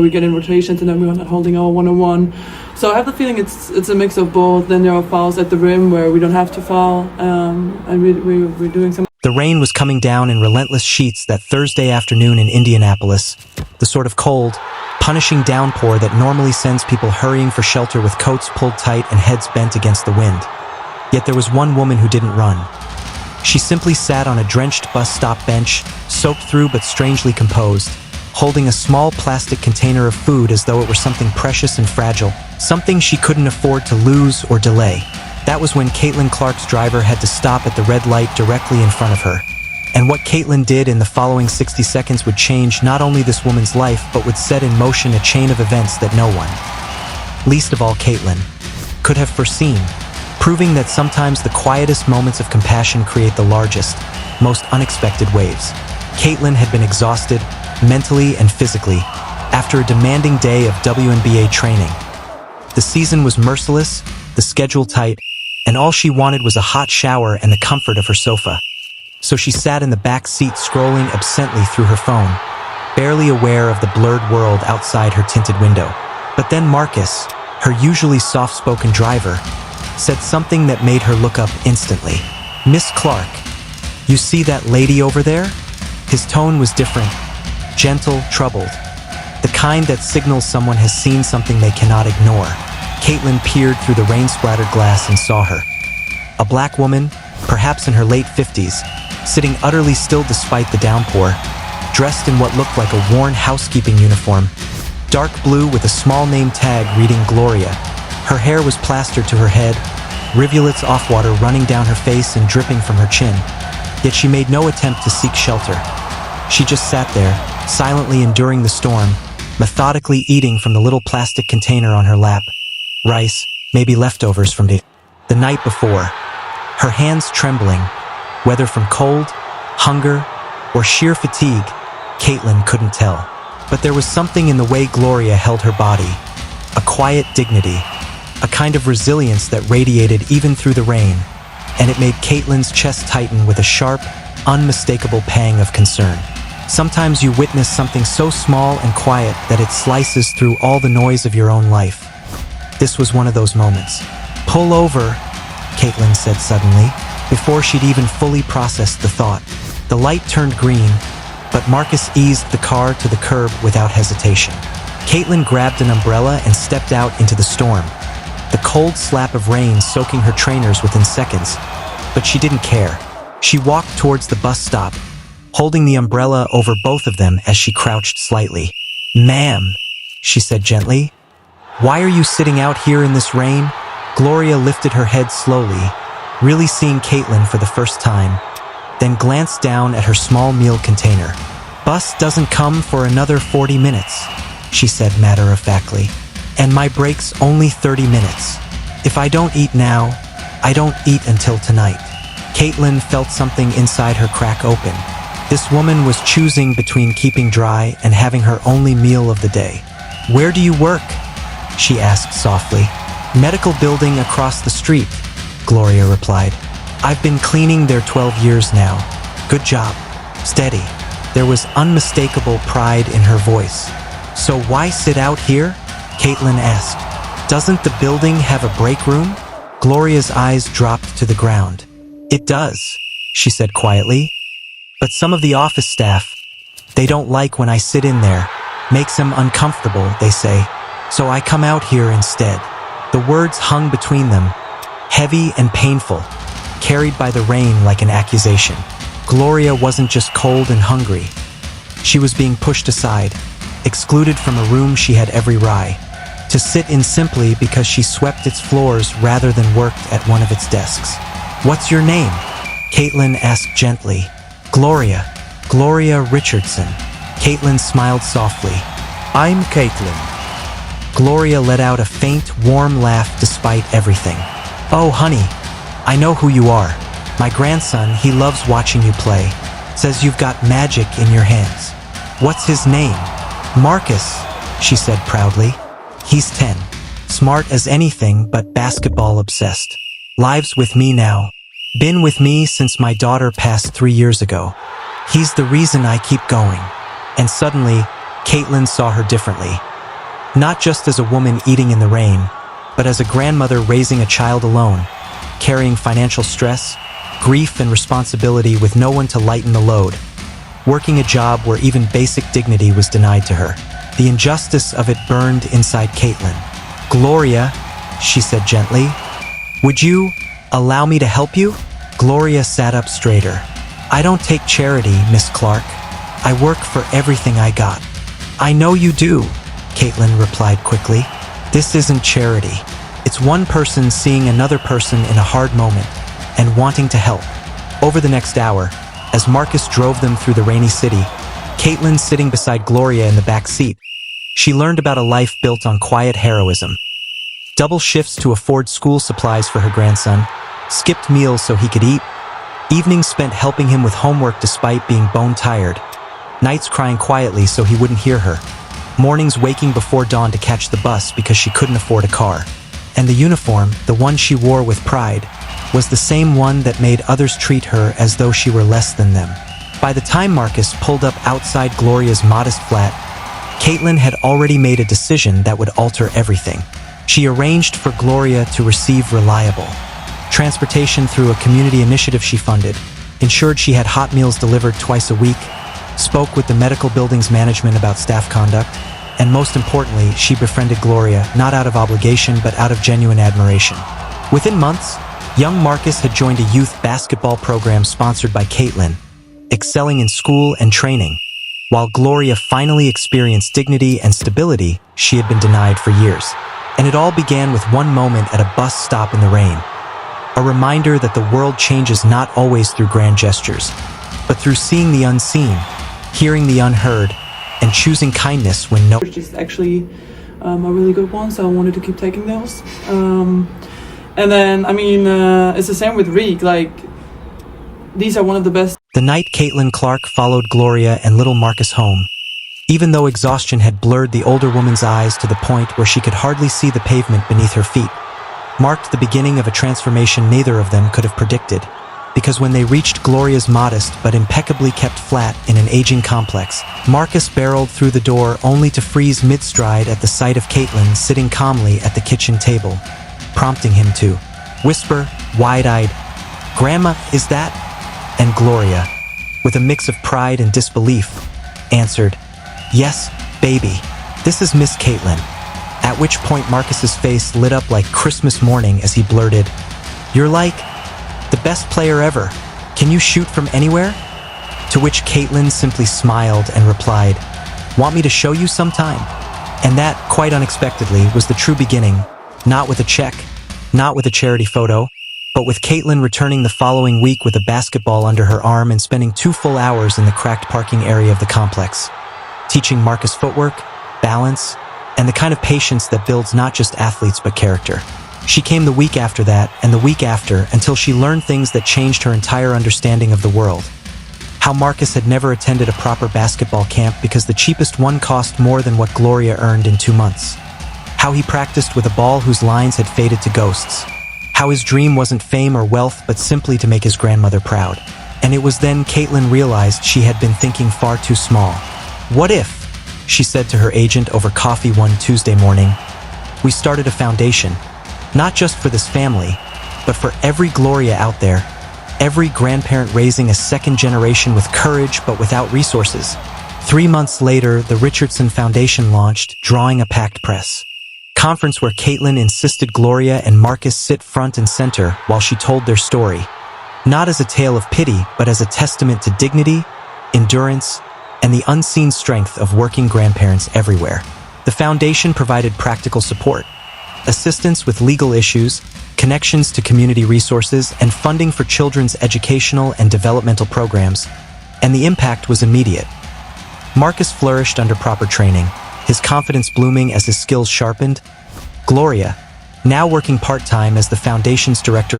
we get in rotations and then we're not holding our one-on-one. So I have the feeling it's a mix of both. Then there are fouls at the rim where we don't have to foul, and we're doing some. The rain was coming down in relentless sheets that Thursday afternoon in Indianapolis, the sort of cold, punishing downpour that normally sends people hurrying for shelter with coats pulled tight and heads bent against the wind. Yet there was one woman who didn't run. She simply sat on a drenched bus stop bench, soaked through but strangely composed, holding a small plastic container of food as though it were something precious and fragile, something she couldn't afford to lose or delay. That was when Caitlin Clark's driver had to stop at the red light directly in front of her. And what Caitlin did in the following 60 seconds would change not only this woman's life, but would set in motion a chain of events that no one, least of all Caitlin, could have foreseen, proving that sometimes the quietest moments of compassion create the largest, most unexpected waves. Caitlin had been exhausted, mentally and physically, after a demanding day of WNBA training. The season was merciless, the schedule tight, and all she wanted was a hot shower and the comfort of her sofa. So she sat in the back seat scrolling absently through her phone, barely aware of the blurred world outside her tinted window. But then Marcus, her usually soft-spoken driver, said something that made her look up instantly. "Miss Clark, you see that lady over there?" His tone was different, gentle, troubled, the kind that signals someone has seen something they cannot ignore. Caitlin peered through the rain-splattered glass and saw her. A black woman, perhaps in her late 50s, sitting utterly still despite the downpour, dressed in what looked like a worn housekeeping uniform, dark blue with a small name tag reading Gloria. Her hair was plastered to her head, rivulets of water running down her face and dripping from her chin. Yet she made no attempt to seek shelter. She just sat there, silently enduring the storm, methodically eating from the little plastic container on her lap. Rice, maybe leftovers from the night before. Her hands trembling, whether from cold, hunger, or sheer fatigue, Caitlin couldn't tell. But there was something in the way Gloria held her body, a quiet dignity, a kind of resilience that radiated even through the rain, and it made Caitlin's chest tighten with a sharp, unmistakable pang of concern. Sometimes you witness something so small and quiet that it slices through all the noise of your own life. This was one of those moments. "Pull over," Caitlin said suddenly, before she'd even fully processed the thought. The light turned green, but Marcus eased the car to the curb without hesitation. Caitlin grabbed an umbrella and stepped out into the storm, the cold slap of rain soaking her trainers within seconds. But she didn't care. She walked towards the bus stop, holding the umbrella over both of them as she crouched slightly. "Ma'am," she said gently, "why are you sitting out here in this rain?" Gloria lifted her head slowly, really seeing Caitlin for the first time, then glanced down at her small meal container. "Bus doesn't come for another 40 minutes, she said matter-of-factly, "and my break's only 30 minutes. If I don't eat now, I don't eat until tonight." Caitlin felt something inside her crack open. This woman was choosing between keeping dry and having her only meal of the day. "Where do you work?" she asked softly. "Medical building across the street," Gloria replied. "I've been cleaning there 12 years now. Good job. Steady." There was unmistakable pride in her voice. "So why sit out here?" Caitlin asked. "Doesn't the building have a break room?" Gloria's eyes dropped to the ground. "It does," she said quietly. "But some of the office staff, they don't like when I sit in there. Makes them uncomfortable, they say. So I come out here instead." The words hung between them, heavy and painful, carried by the rain like an accusation. Gloria wasn't just cold and hungry. She was being pushed aside, excluded from a room she had every right to sit in simply because she swept its floors rather than worked at one of its desks. "What's your name?" Caitlin asked gently. "Gloria. Gloria Richardson." Caitlin smiled softly. "I'm Caitlin." Gloria let out a faint, warm laugh despite everything. "Oh, honey, I know who you are. My grandson, he loves watching you play. Says you've got magic in your hands." "What's his name?" "Marcus," she said proudly. "He's 10. Smart as anything but basketball obsessed. Lives with me now. Been with me since my daughter passed 3 years ago. He's the reason I keep going." And suddenly, Caitlin saw her differently. Not just as a woman eating in the rain, but as a grandmother raising a child alone, carrying financial stress, grief, and responsibility with no one to lighten the load. Working a job where even basic dignity was denied to her. The injustice of it burned inside Caitlin. "Gloria," she said gently, "would you allow me to help you?" Gloria sat up straighter. "I don't take charity, Miss Clark. I work for everything I got." "I know you do," Caitlin replied quickly. "This isn't charity. It's one person seeing another person in a hard moment and wanting to help." Over the next hour, as Marcus drove them through the rainy city, Caitlin sitting beside Gloria in the back seat, she learned about a life built on quiet heroism. Double shifts to afford school supplies for her grandson, skipped meals so he could eat, evenings spent helping him with homework despite being bone-tired, nights crying quietly so he wouldn't hear her, mornings waking before dawn to catch the bus because she couldn't afford a car. And the uniform, the one she wore with pride, was the same one that made others treat her as though she were less than them. By the time Marcus pulled up outside Gloria's modest flat, Caitlin had already made a decision that would alter everything. She arranged for Gloria to receive reliable transportation through a community initiative she funded, ensured she had hot meals delivered twice a week, spoke with the medical building's management about staff conduct, and most importantly, she befriended Gloria not out of obligation but out of genuine admiration. Within months, young Marcus had joined a youth basketball program sponsored by Caitlin, excelling in school and training, while Gloria finally experienced dignity and stability she had been denied for years. And it all began with one moment at a bus stop in the rain. A reminder that the world changes not always through grand gestures, but through seeing the unseen, hearing the unheard, and choosing kindness when no— Which is actually a really good one, so I wanted to keep taking those. And then, I mean, it's the same with Reek, like, these are one of the best. The night Caitlin Clark followed Gloria and little Marcus home, even though exhaustion had blurred the older woman's eyes to the point where she could hardly see the pavement beneath her feet, marked the beginning of a transformation neither of them could have predicted, because when they reached Gloria's modest but impeccably kept flat in an aging complex, Marcus barreled through the door only to freeze mid-stride at the sight of Caitlin sitting calmly at the kitchen table, prompting him to whisper, wide-eyed, "Grandma, is that?" And Gloria, with a mix of pride and disbelief, answered, "Yes, baby, this is Miss Caitlin." At which point Marcus's face lit up like Christmas morning as he blurted, "You're like the best player ever. Can you shoot from anywhere?" To which Caitlin simply smiled and replied, "Want me to show you sometime?" And that, quite unexpectedly, was the true beginning, not with a check, not with a charity photo, but with Caitlin returning the following week with a basketball under her arm and spending 2 full hours in the cracked parking area of the complex, teaching Marcus footwork, balance, and the kind of patience that builds not just athletes but character. She came the week after that, and the week after, until she learned things that changed her entire understanding of the world. How Marcus had never attended a proper basketball camp because the cheapest one cost more than what Gloria earned in 2 months. How he practiced with a ball whose lines had faded to ghosts. How his dream wasn't fame or wealth but simply to make his grandmother proud. And it was then Caitlin realized she had been thinking far too small. "What if," she said to her agent over coffee one Tuesday morning, "we started a foundation, not just for this family, but for every Gloria out there, every grandparent raising a second generation with courage but without resources." 3 months later, the Richardson Foundation launched, drawing a packed press conference where Caitlin insisted Gloria and Marcus sit front and center while she told their story, not as a tale of pity, but as a testament to dignity, endurance, and the unseen strength of working grandparents everywhere. The foundation provided practical support, assistance with legal issues, connections to community resources, and funding for children's educational and developmental programs, and the impact was immediate. Marcus flourished under proper training, his confidence blooming as his skills sharpened. Gloria, now working part-time as the foundation's director,